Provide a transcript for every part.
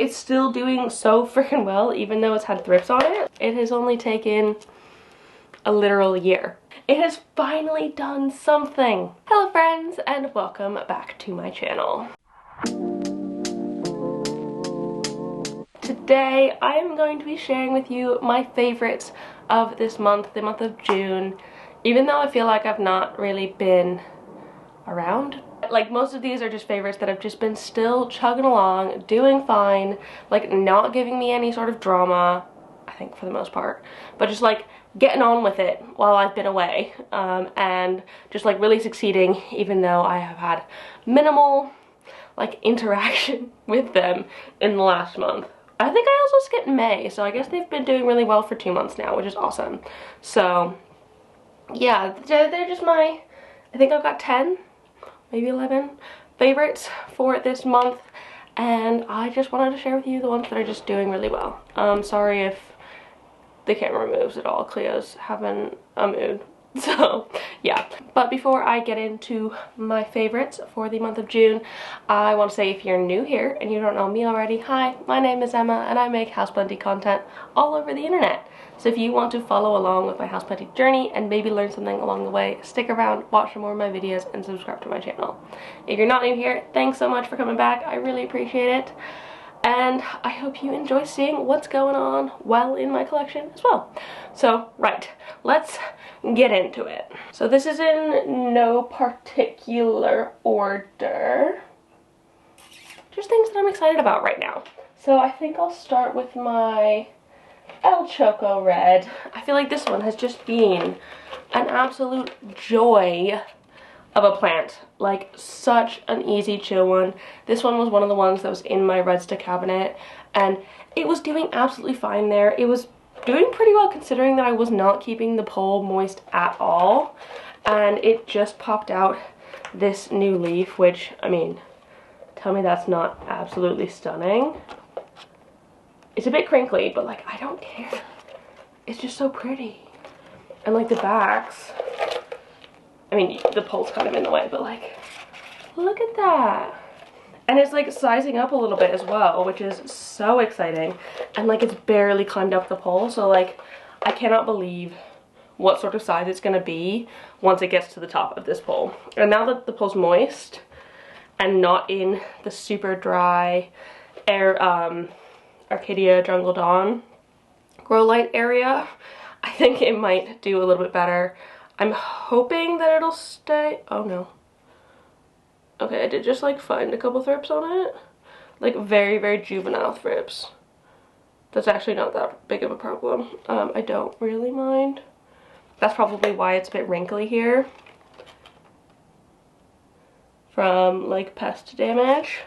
It's still doing so freaking well, even though it's had thrips on it. It has only taken a literal year. It has finally done something. Hello friends, and welcome back to my channel. Today I am going to be sharing with you my favorites of this month, the month of June. Even though I feel like I've not really been around. Like, most of these are just favorites that have just been still chugging along, doing fine, like not giving me any sort of drama, I think for the most part, but just like getting on with it while I've been away, and just like really succeeding even though I have had minimal like interaction with them in the last month. I think I also skipped May, so I guess they've been doing really well for 2 months now, which is awesome. So yeah, they're just my, I think I've got 10, maybe 11 favorites for this month, and I just wanted to share with you the ones that are just doing really well. Sorry if the camera moves at all. Cleo's having a mood. So yeah, but before I get into my favorites for the month of June, I want to say, if you're new here and you don't know me already, hi, my name is Emma and I make houseplanty content all over the internet. So if you want to follow along with my houseplanty journey and maybe learn something along the way, stick around, watch some more of my videos, and subscribe to my channel. If you're not new here, thanks so much for coming back. I really appreciate it. And I hope you enjoy seeing what's going on while in my collection as well. So, right, let's get into it. So this is in no particular order. Just things that I'm excited about right now. So I think I'll start with my El Choco Red. I feel like this one has just been an absolute joy of a plant. Like, such an easy chill one. This one was one of the ones that was in my Redsta cabinet, and it was doing absolutely fine there. It was doing pretty well considering that I was not keeping the pole moist at all, and it just popped out this new leaf, which, I mean, tell me that's not absolutely stunning. It's a bit crinkly, but like, I don't care. It's just so pretty. And like the backs, I mean, the pole's kind of in the way, but like, look at that. And it's like sizing up a little bit as well, which is so exciting. And like, it's barely climbed up the pole, so like, I cannot believe what sort of size it's gonna be once it gets to the top of this pole. And now that the pole's moist and not in the super dry Arcadia Jungle Dawn grow light area, I think it might do a little bit better. I'm hoping that it'll stay. Oh no. Okay, I did just like find a couple thrips on it. Like very, very juvenile thrips. That's actually not that big of a problem. I don't really mind. That's probably why it's a bit wrinkly here from like pest damage.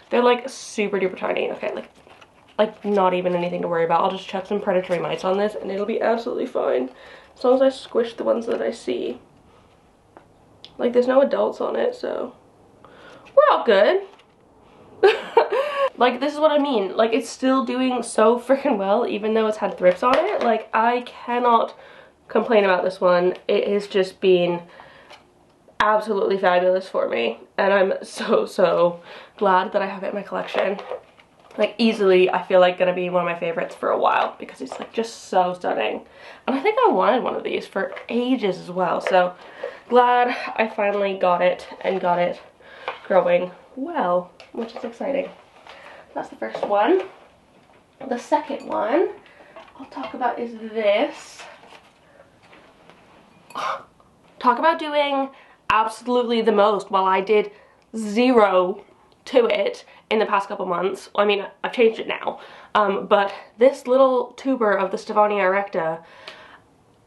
They're like super duper tiny. Okay, like not even anything to worry about. I'll just chuck some predatory mites on this and it'll be absolutely fine. As long as I squish the ones that I see. Like, there's no adults on it, so we're all good. Like, this is what I mean. Like, it's still doing so freaking well, even though it's had thrips on it. Like, I cannot complain about this one. It has just been absolutely fabulous for me. And I'm so glad that I have it in my collection. Like, easily, I feel like gonna be one of my favorites for a while because it's like just so stunning. And I think I wanted one of these for ages as well, so glad I finally got it and got it growing well, which is exciting. That's the first one. The second one I'll talk about is this. Talk about doing absolutely the most while I did zero to it in the past couple months. I mean, I've changed it now, but this little tuber of the Stephania Erecta,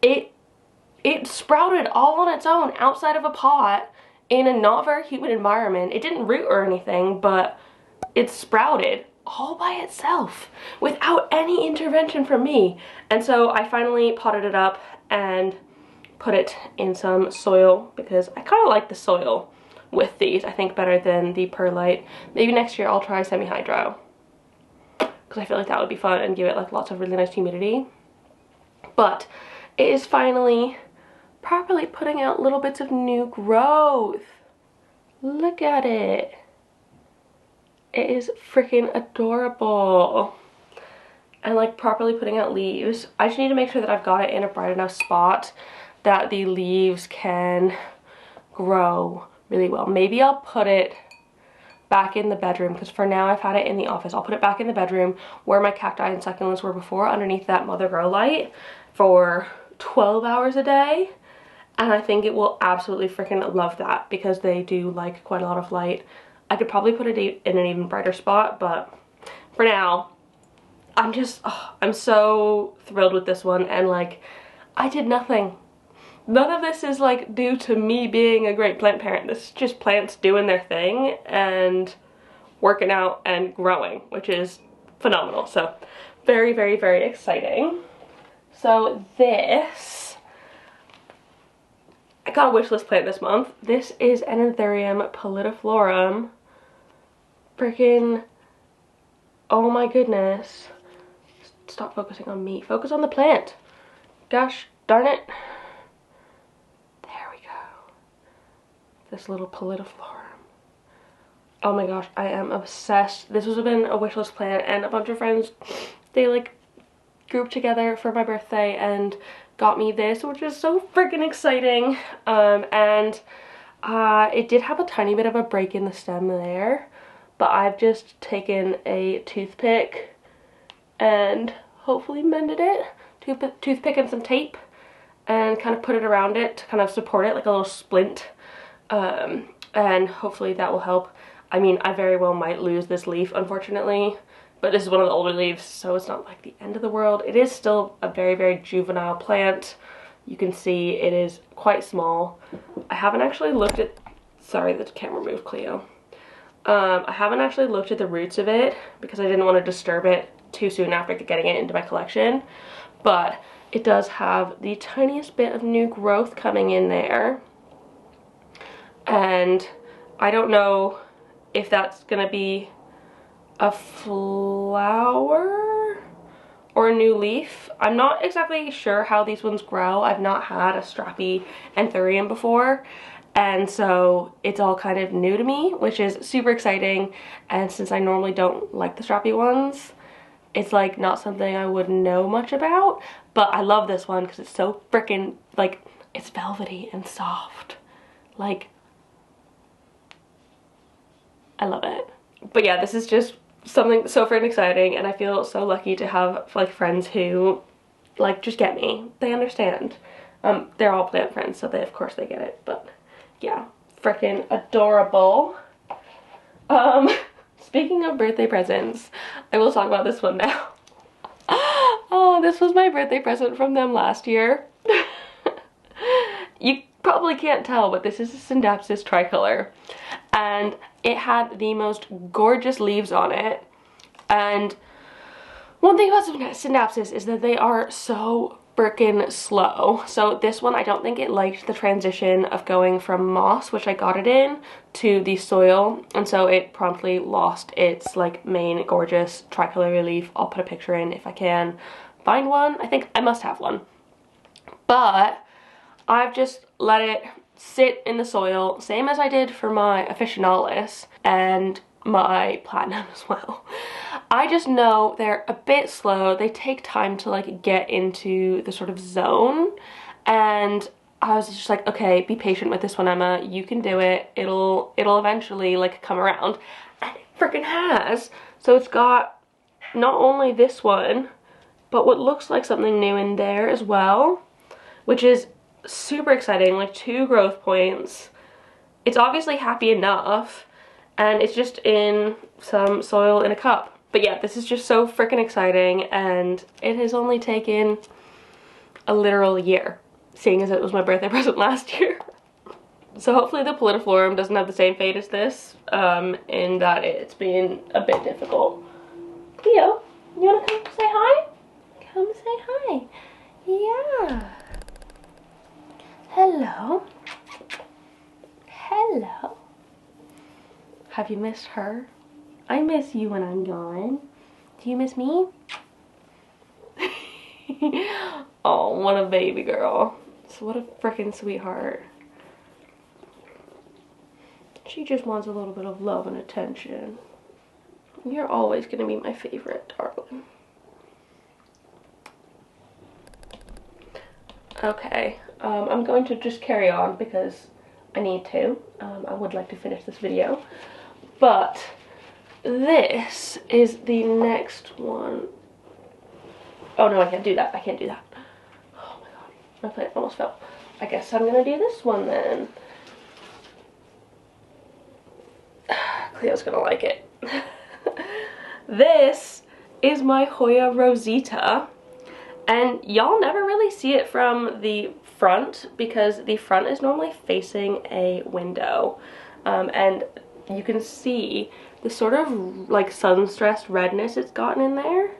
it sprouted all on its own outside of a pot in a not very humid environment. It didn't root or anything, but it sprouted all by itself without any intervention from me. And so I finally potted it up and put it in some soil because I kind of like the soil with these, I think, better than the perlite. Maybe next year I'll try semi-hydro because I feel like that would be fun and give it like lots of really nice humidity. But it is finally properly putting out little bits of new growth. Look at it. It is freaking adorable. And like properly putting out leaves. I just need to make sure that I've got it in a bright enough spot that the leaves can grow really well. Maybe I'll put it back in the bedroom, because for now I've had it in the office. I'll put it back in the bedroom where my cacti and succulents were before, underneath that mother grow light for 12 hours a day. And I think it will absolutely freaking love that, because they do like quite a lot of light. I could probably put it in an even brighter spot, but for now I'm just, I'm so thrilled with this one. And like, I did nothing. None of this is like due to me being a great plant parent. This is just plants doing their thing and working out and growing, which is phenomenal. So very, very, very exciting. So this, I got a wish list plant this month. This is an Anthurium Pallidoflorum. Freaking, oh my goodness. Stop focusing on me. Focus on the plant. Gosh darn it. There we go. This little Pallidoflorum. Oh my gosh, I am obsessed. This has been a wish list plant, and a bunch of friends, they like grouped together for my birthday and got me this, which is so freaking exciting. It did have a tiny bit of a break in the stem there, but I've just taken a toothpick and hopefully mended it. Toothpick and some tape, and kind of put it around it to kind of support it like a little splint, and hopefully that will help. I mean, I very well might lose this leaf, unfortunately, but this is one of the older leaves, so it's not like the end of the world. It is still a very, very juvenile plant. You can see it is quite small. I haven't actually looked at, sorry, the camera moved, Cleo. I haven't actually looked at the roots of it because I didn't want to disturb it too soon after getting it into my collection, but it does have the tiniest bit of new growth coming in there, and I don't know if that's gonna be a flower or a new leaf. I'm not exactly sure how these ones grow. I've not had a strappy Anthurium before, and so it's all kind of new to me, which is super exciting. And since I normally don't like the strappy ones, it's like not something I would know much about, but I love this one because it's so freaking, like, it's velvety and soft. Like, I love it. But yeah, this is just something so freaking exciting, and I feel so lucky to have like friends who like just get me. They understand. They're all plant friends, so of course they get it. But yeah, freaking adorable. Speaking of birthday presents, I will talk about this one now. Oh, this was my birthday present from them last year. You probably can't tell, but this is a Scindapsus Tricolor, and it had the most gorgeous leaves on it. And one thing about Scindapsus is that they are so freaking slow. So this one, I don't think it liked the transition of going from moss, which I got it in, to the soil, and so it promptly lost its like main gorgeous tricolor leaf. I'll put a picture in if I can find one. I think I must have one, but I've just let it sit in the soil, same as I did for my officinalis and my platinum as well. I just know they're a bit slow. They take time to like get into the sort of zone, and I was just like, okay, be patient with this one, Emma. You can do it. It'll eventually like come around, and it freaking has. So it's got not only this one, but what looks like something new in there as well, which is super exciting. Like 2 growth points. It's obviously happy enough, and it's just in some soil in a cup. But yeah, this is just so freaking exciting, and it has only taken a literal year, seeing as it was my birthday present last year. So hopefully the Pallidoflorum doesn't have the same fate as this, in that it's been a bit difficult. Theo, you wanna come say hi? Come say hi. Yeah. Hello. Hello. Have you missed her? I miss you when I'm gone. Do you miss me? Oh, what a baby girl. So what a freaking sweetheart. She just wants a little bit of love and attention. You're always gonna be my favorite, darling. Okay, I'm going to just carry on because I need to. I would like to finish this video. But this is the next one. Oh no, I can't do that. I can't do that. Oh my god, my plant almost fell. I guess I'm gonna do this one then. Cleo's gonna like it. This is my Hoya Rosita, and y'all never really see it from the front because the front is normally facing a window, and you can see the sort of like sun-stressed redness it's gotten in there.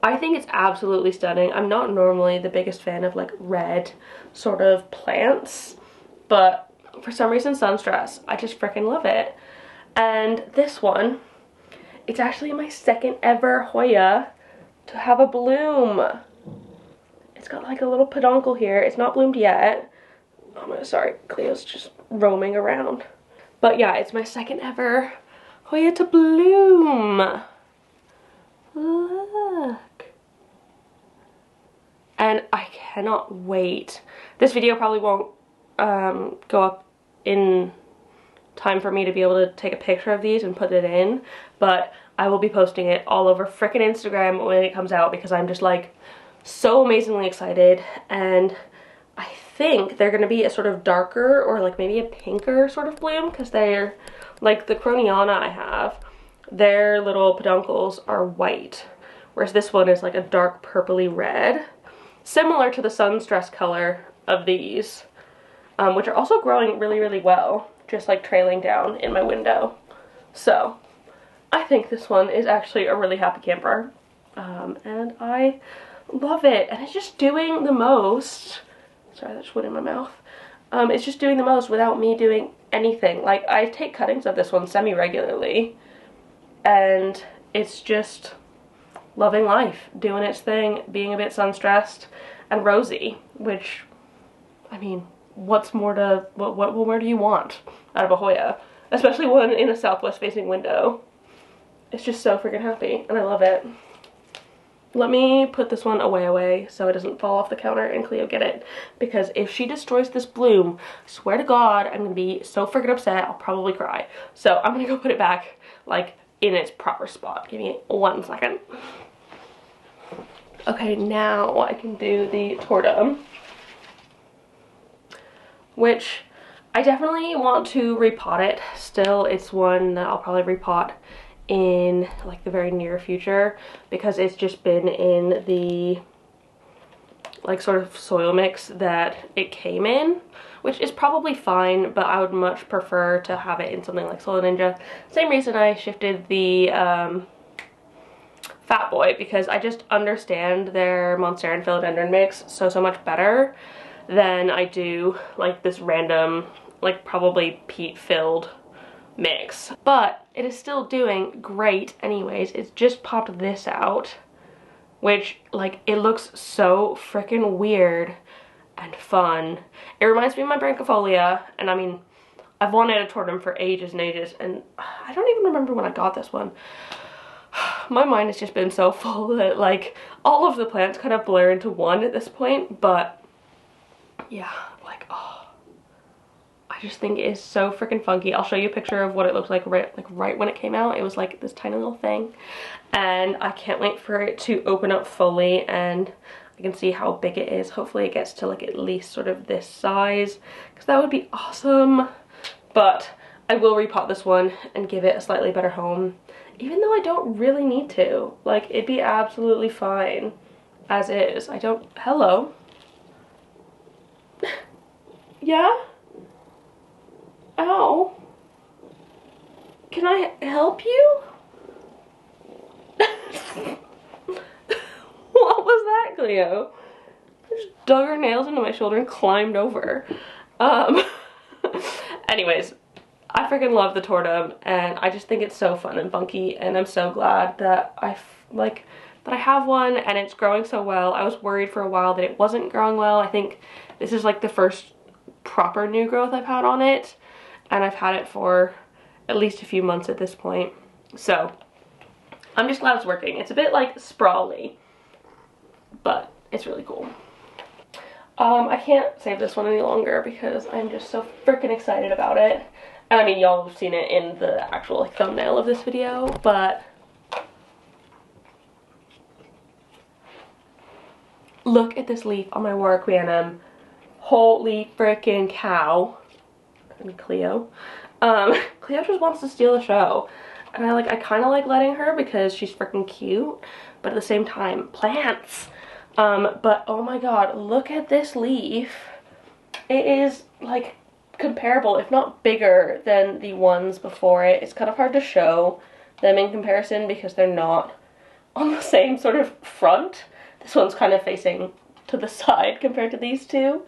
I think it's absolutely stunning. I'm not normally the biggest fan of like red sort of plants, but for some reason sunstress, I just freaking love it. And this one, it's actually my second ever Hoya to have a bloom. It's got like a little peduncle here. It's not bloomed yet. Oh, sorry, Cleo's just roaming around. But yeah, it's my second ever Hoya to bloom. Look. And I cannot wait. This video probably won't go up in time for me to be able to take a picture of these and put it in, but I will be posting it all over frickin' Instagram when it comes out because I'm just like so amazingly excited. And I think they're gonna be a sort of darker or like maybe a pinker sort of bloom because they're like the Croniana I have, their little peduncles are white, whereas this one is like a dark purpley red, similar to the sunstress color of these, which are also growing really, really well, just like trailing down in my window. So I think this one is actually a really happy camper, and I love it. And it's just doing the most. Sorry, that just went in my mouth. It's just doing the most without me doing anything. Like, I take cuttings of this one semi-regularly, and it's just loving life, doing its thing, being a bit sun-stressed and rosy, which, I mean, what's more to, what more do you want out of a Hoya? Especially one in a southwest facing window. It's just so freaking happy, and I love it. Let me put this one away so it doesn't fall off the counter and Cleo get it, because if she destroys this bloom, I swear to God, I'm gonna be so freaking upset, I'll probably cry. So I'm gonna go put it back, like, in its proper spot. Give me 1 second. Okay, now I can do the Tortum, which I definitely want to repot it still. It's one that I'll probably repot in like the very near future because it's just been in the like sort of soil mix that it came in, which is probably fine, but I would much prefer to have it in something like Soil Ninja. Same reason I shifted the Fat Boy, because I just understand their Monstera and Philodendron mix so much better than I do like this random, like probably peat filled mix. But it is still doing great anyways. It's just popped this out, which like it looks so freaking weird and fun. It reminds me of my Branchifolia, and I mean, I've wanted a Tortum for ages and ages, and I don't even remember when I got this one. My mind has just been so full that like all of the plants kind of blur into one at this point, but yeah, like, oh, I just think it is so freaking funky. I'll show you a picture of what it looked like right when it came out. It was like this tiny little thing, and I can't wait for it to open up fully and I can see how big it is. Hopefully it gets to like at least sort of this size, because that would be awesome. But I will repot this one and give it a slightly better home, even though I don't really need to. Like, it'd be absolutely fine as is. I don't, hello? Yeah? Ow. Can I help you? What was that, Cleo? I just dug her nails into my shoulder and climbed over. Anyways, I freaking love the Tortum, and I just think it's so fun and funky, and I'm so glad that I have one and it's growing so well. I was worried for a while that it wasn't growing well. I think this is like the first proper new growth I've had on it, and I've had it for at least a few months at this point. So I'm just glad it's working. It's a bit like sprawly, but it's really cool. I can't save this one any longer because I'm just so freaking excited about it. And I mean, y'all have seen it in the actual like thumbnail of this video, but look at this leaf on my Warocqueanum. Holy freaking cow. I mean, Cleo. Cleo just wants to steal the show. And I kind of like letting her because she's freaking cute, but at the same time, plants. But oh my god, look at this leaf. It is like comparable, if not bigger, than the ones before it. It's kind of hard to show them in comparison because they're not on the same sort of front. This one's kind of facing to the side compared to these two,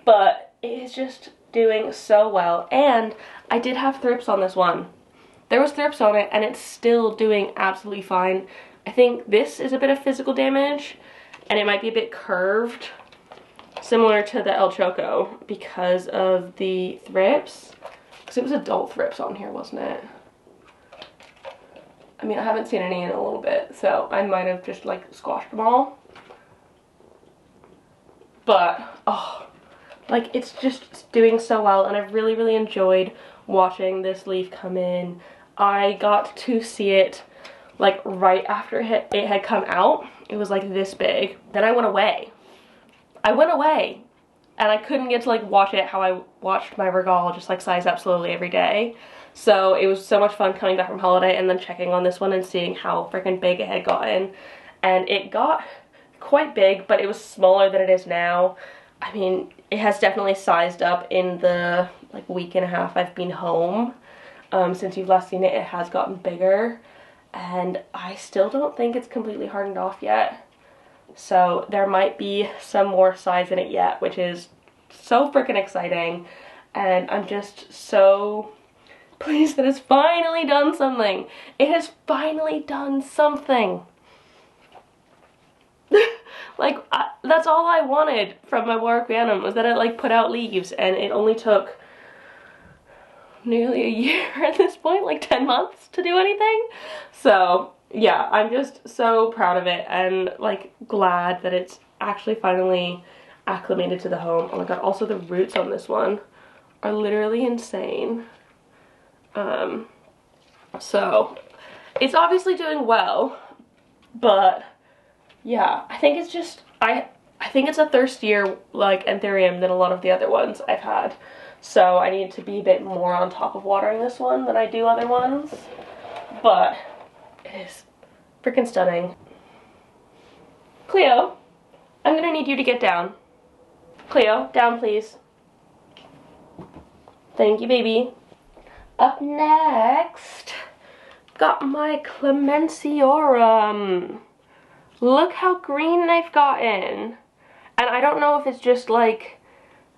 but it is just doing so well. And I did have thrips on this one. There was thrips on it and it's still doing absolutely fine. I think this is a bit of physical damage and it might be a bit curved, similar to the El Choco, because of the thrips. Because it was adult thrips on here, wasn't it? I mean, I haven't seen any in a little bit, so I might have just like squashed them all. But, oh, like it's just doing so well, and I've really, really enjoyed watching this leaf come in. I got to see it like right after it had come out. It was like this big. Then I went away. And I couldn't get to like watch it how I watched my Regal just like size up slowly every day. So it was so much fun coming back from holiday and then checking on this one and seeing how freaking big it had gotten. And it got quite big, but it was smaller than it is now. I mean, it has definitely sized up in the like week and a half I've been home. Since you've last seen it, it has gotten bigger. And I still don't think it's completely hardened off yet. So there might be some more size in it yet, which is so freaking exciting. And I'm just so pleased that it's finally done something. It has finally done something. Like, that's all I wanted from my Warocqueanum, was that it like put out leaves, and it only took nearly a year at this point, like 10 months to do anything. So yeah, I'm just so proud of it and like glad that it's actually finally acclimated to the home. Oh my god, also the roots on this one are literally insane. So it's obviously doing well, but yeah, I think it's just, I think it's a thirstier like Anthurium than a lot of the other ones I've had. So I need to be a bit more on top of watering this one than I do other ones. But it is freaking stunning. Cleo, I'm gonna need you to get down. Cleo, down please. Thank you, baby. Up next, got my Clemensiorum. Look how green they've gotten. And I don't know if it's just like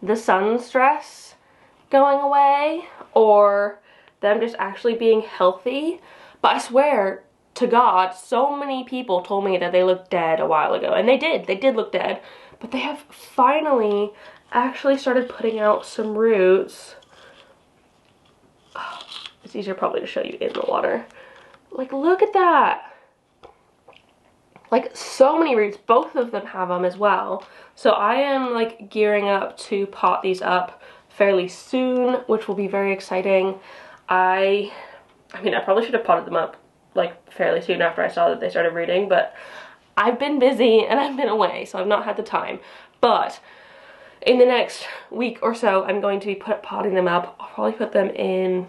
the sun stress going away or them just actually being healthy, but I swear to God, so many people told me that they looked dead a while ago, and they did look dead, but they have finally actually started putting out some roots. Oh, it's easier probably to show you in the water. Like, look at that. Like, so many roots. Both of them have them as well. So I am like gearing up to pot these up fairly soon, which will be very exciting. I mean, I probably should have potted them up like fairly soon after I saw that they started rooting, but I've been busy and I've been away, so I've not had the time. But in the next week or so, I'm going to be potting them up. I'll probably put them in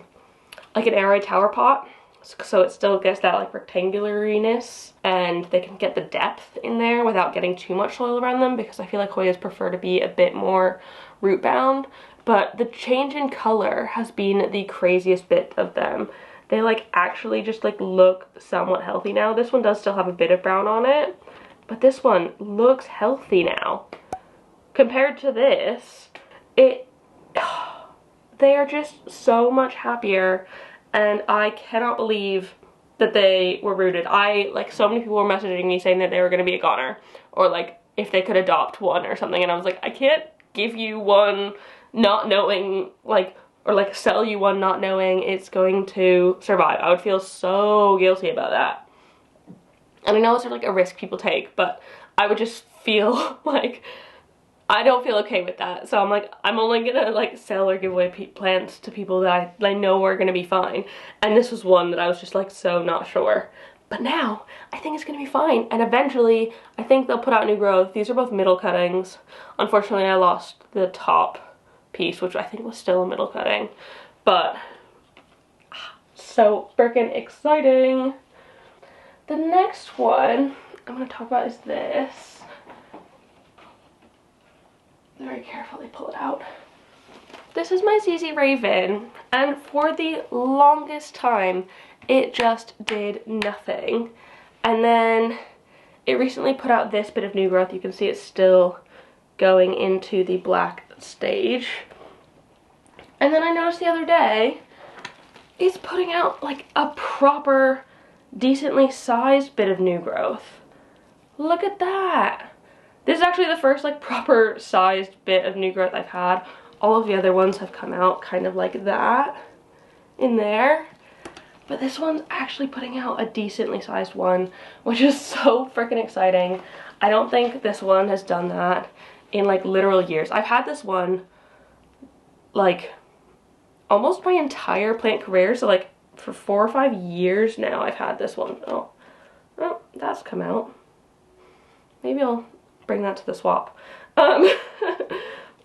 like an air tower pot, so it still gets that like rectangulariness and they can get the depth in there without getting too much soil around them, because I feel like Hoyas prefer to be a bit more root bound. But the change in color has been the craziest bit of them. They like actually just like look somewhat healthy now. This one does still have a bit of brown on it, but this one looks healthy now. Compared to this, they are just so much happier, and I cannot believe that they were rooted. Like, so many people were messaging me saying that they were going to be a goner, or like if they could adopt one or something, and I was like, I can't give you one not knowing, like, or like sell you one not knowing it's going to survive. I would feel so guilty about that. And I know it's like a risk people take, but I would just feel like I don't feel okay with that. So I'm like, I'm only gonna like sell or give away plants to people that I know are gonna be fine. And this was one that I was just like so not sure. But now I think it's gonna be fine. And eventually I think they'll put out new growth. These are both middle cuttings. Unfortunately I lost the top piece, which I think was still a middle cutting. But so freaking exciting. The next one I'm gonna talk about is this. Very carefully pull it out. This is my ZZ Raven, and for the longest time it just did nothing. And then it recently put out this bit of new growth. You can see it's still going into the black stage. And then I noticed the other day it's putting out like a proper decently sized bit of new growth. Look at that. This is actually the first like proper sized bit of new growth I've had. All of the other ones have come out kind of like that in there. But this one's actually putting out a decently sized one, which is so freaking exciting. I don't think this one has done that in like literal years. I've had this one like almost my entire plant career. So like for 4 or 5 years now I've had this one. Oh, that's come out. Maybe I'll bring that to the swap.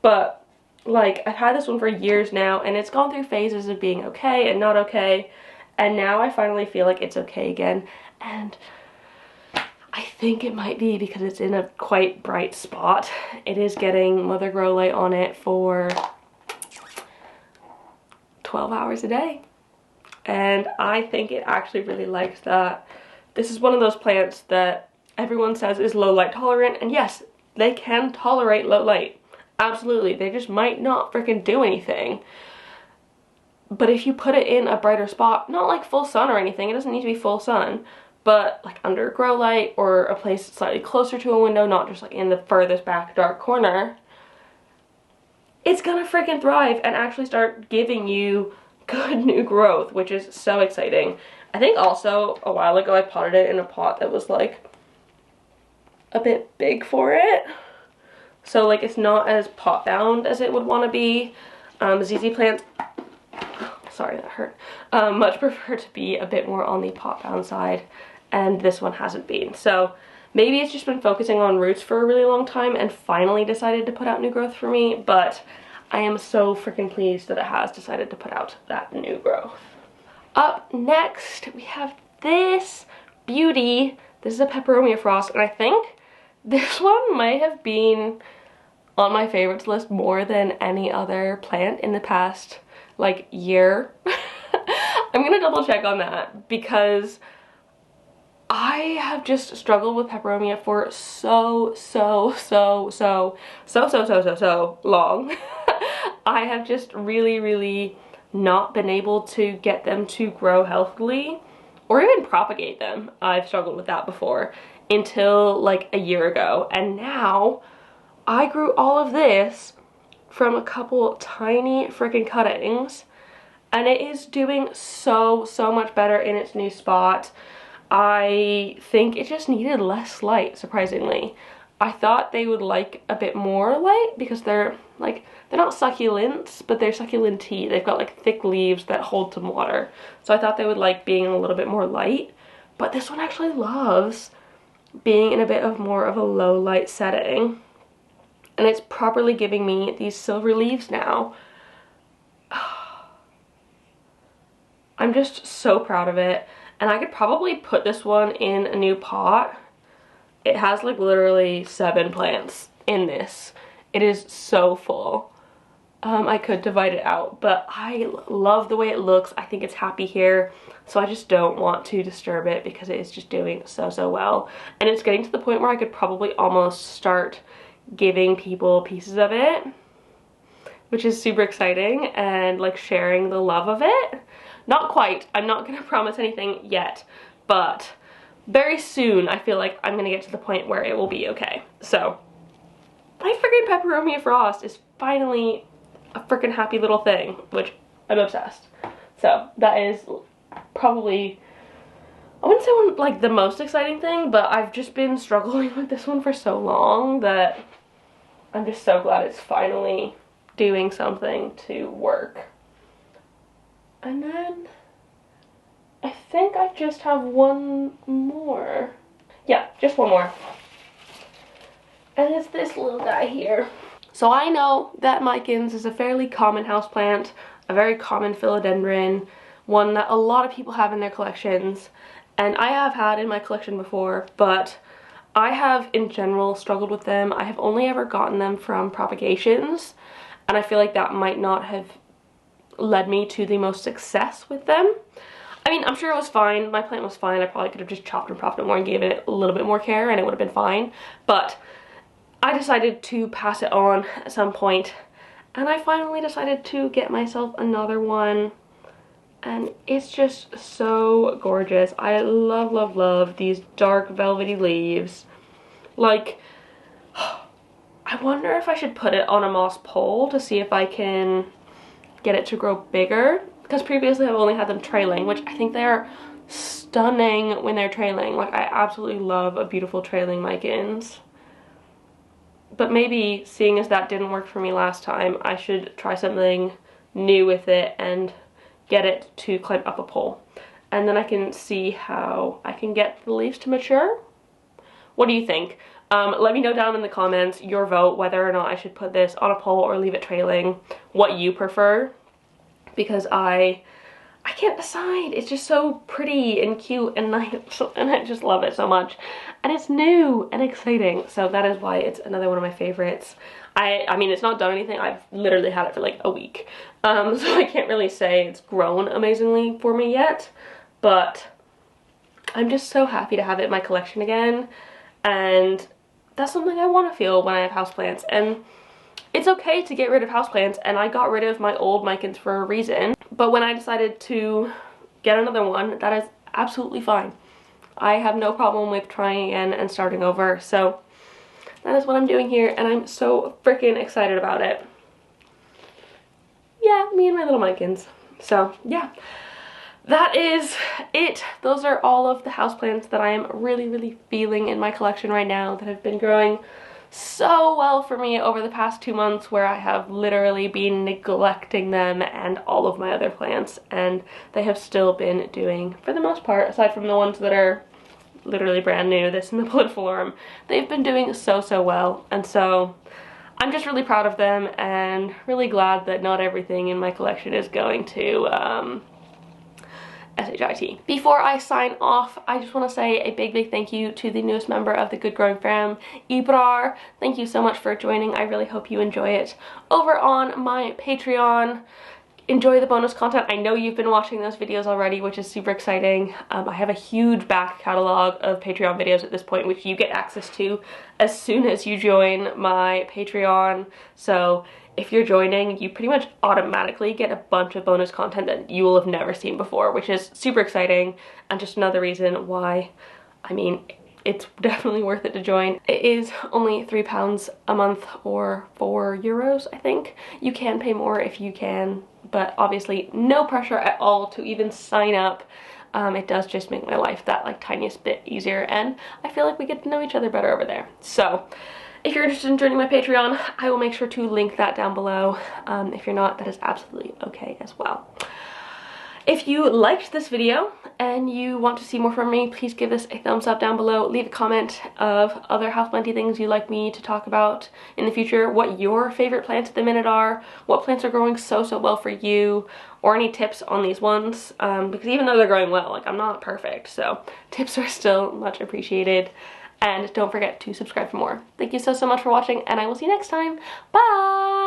But like I've had this one for years now, and it's gone through phases of being okay and not okay, and now I finally feel like it's okay again. And I think it might be because it's in a quite bright spot. It is getting mother grow light on it for 12 hours a day, and I think it actually really likes that. This is one of those plants that everyone says is low light tolerant, and yes, they can tolerate low light. Absolutely, they just might not freaking do anything. But if you put it in a brighter spot, not like full sun or anything, it doesn't need to be full sun, but like under grow light or a place slightly closer to a window, not just like in the furthest back dark corner, it's gonna freaking thrive and actually start giving you good new growth, which is so exciting. I think also a while ago I potted it in a pot that was like a bit big for it, so like it's not as pot bound as it would want to be. ZZ plants, sorry that hurt, much prefer to be a bit more on the pot bound side, and this one hasn't been. So maybe it's just been focusing on roots for a really long time and finally decided to put out new growth for me, but I am so freaking pleased that it has decided to put out that new growth. Up next we have this beauty. This is a Peperomia Frost, and I think this one might have been on my favorites list more than any other plant in the past like year. I'm gonna double check on that because I have just struggled with Peperomia for so long. I have just really not been able to get them to grow healthily or even propagate them. I've struggled with that before until like a year ago, and now I grew all of this from a couple tiny freaking cuttings, and it is doing so much better in its new spot. I think it just needed less light, surprisingly. I thought they would like a bit more light because they're not succulents, but they're succulent-y. They've got like thick leaves that hold some water. So I thought they would like being a little bit more light, but this one actually loves being in a bit of more of a low light setting. And it's properly giving me these silver leaves now. I'm just so proud of it. And I could probably put this one in a new pot. It has like literally 7 plants in this. It is so full. I could divide it out, but I love the way it looks. I think it's happy here, so I just don't want to disturb it because it is just doing so well. And it's getting to the point where I could probably almost start giving people pieces of it, which is super exciting, and like sharing the love of it. Not quite, I'm not gonna promise anything yet, but very soon I feel like I'm gonna get to the point where it will be okay. So my freaking Peperomia Frost is finally a freaking happy little thing, which I'm obsessed. So that is probably I wouldn't say like the most exciting thing, but I've just been struggling with this one for so long that I'm just so glad it's finally doing something to work. And then I think I just have one more. Yeah, just one more. And it's this little guy here. So I know that Micans is a fairly common houseplant, a very common philodendron, one that a lot of people have in their collections, and I have had in my collection before, but I have in general struggled with them. I have only ever gotten them from propagations, and I feel like that might not have led me to the most success with them. I mean, I'm sure it was fine. My plant was fine. I probably could have just chopped and propped it more and gave it a little bit more care and it would have been fine. But I decided to pass it on at some point, and I finally decided to get myself another one. And it's just so gorgeous. I love, love, love these dark velvety leaves. Like, I wonder if I should put it on a moss pole to see if I can get it to grow bigger. Because previously I've only had them trailing, which I think they are stunning when they're trailing. Like, I absolutely love a beautiful trailing Micans. But maybe, seeing as that didn't work for me last time, I should try something new with it and get it to climb up a pole, and then I can see how I can get the leaves to mature. What do you think? Let me know down in the comments your vote, whether or not I should put this on a pole or leave it trailing, what you prefer, because I can't decide. It's just so pretty and cute and nice, and I just love it so much, and it's new and exciting, so that is why it's another one of my favorites. I mean, it's not done anything. I've literally had it for like a week, so I can't really say it's grown amazingly for me yet, but I'm just so happy to have it in my collection again, and that's something I want to feel when I have houseplants. And it's okay to get rid of houseplants, and I got rid of my old Micans for a reason, but when I decided to get another one, that is absolutely fine. I have no problem with trying again and starting over, so that is what I'm doing here, and I'm so freaking excited about it. Yeah, me and my little Micans. So, yeah. That is it. Those are all of the houseplants that I am really, really feeling in my collection right now that have been growing so well for me over the past 2 months, where I have literally been neglecting them and all of my other plants, and they have still been doing, for the most part, aside from the ones that are literally brand new, this and the Pallidoflorum, they've been doing so, so well. And so I'm just really proud of them and really glad that not everything in my collection is going to SHIT. Before I sign off, I just want to say a big, big thank you to the newest member of the Good Growing Fam, Ibrar. Thank you so much for joining. I really hope you enjoy it. Over on my Patreon, enjoy the bonus content. I know you've been watching those videos already, which is super exciting. I have a huge back catalog of Patreon videos at this point, which you get access to as soon as you join my Patreon. So if you're joining, you pretty much automatically get a bunch of bonus content that you will have never seen before, which is super exciting, and just another reason why, I mean, it's definitely worth it to join. It is only £3 a month, or €4, I think. You can pay more if you can, but obviously no pressure at all to even sign up. It does just make my life that like tiniest bit easier, and I feel like we get to know each other better over there. So if you're interested in joining my Patreon, I will make sure to link that down below. If you're not, that is absolutely okay as well. If you liked this video and you want to see more from me, please give this a thumbs up down below. Leave a comment of other houseplanty things you'd like me to talk about in the future, what your favorite plants at the minute are, what plants are growing so, so well for you, or any tips on these ones, because even though they're growing well, like, I'm not perfect, so tips are still much appreciated. And don't forget to subscribe for more. Thank you so, so much for watching, and I will see you next time. Bye!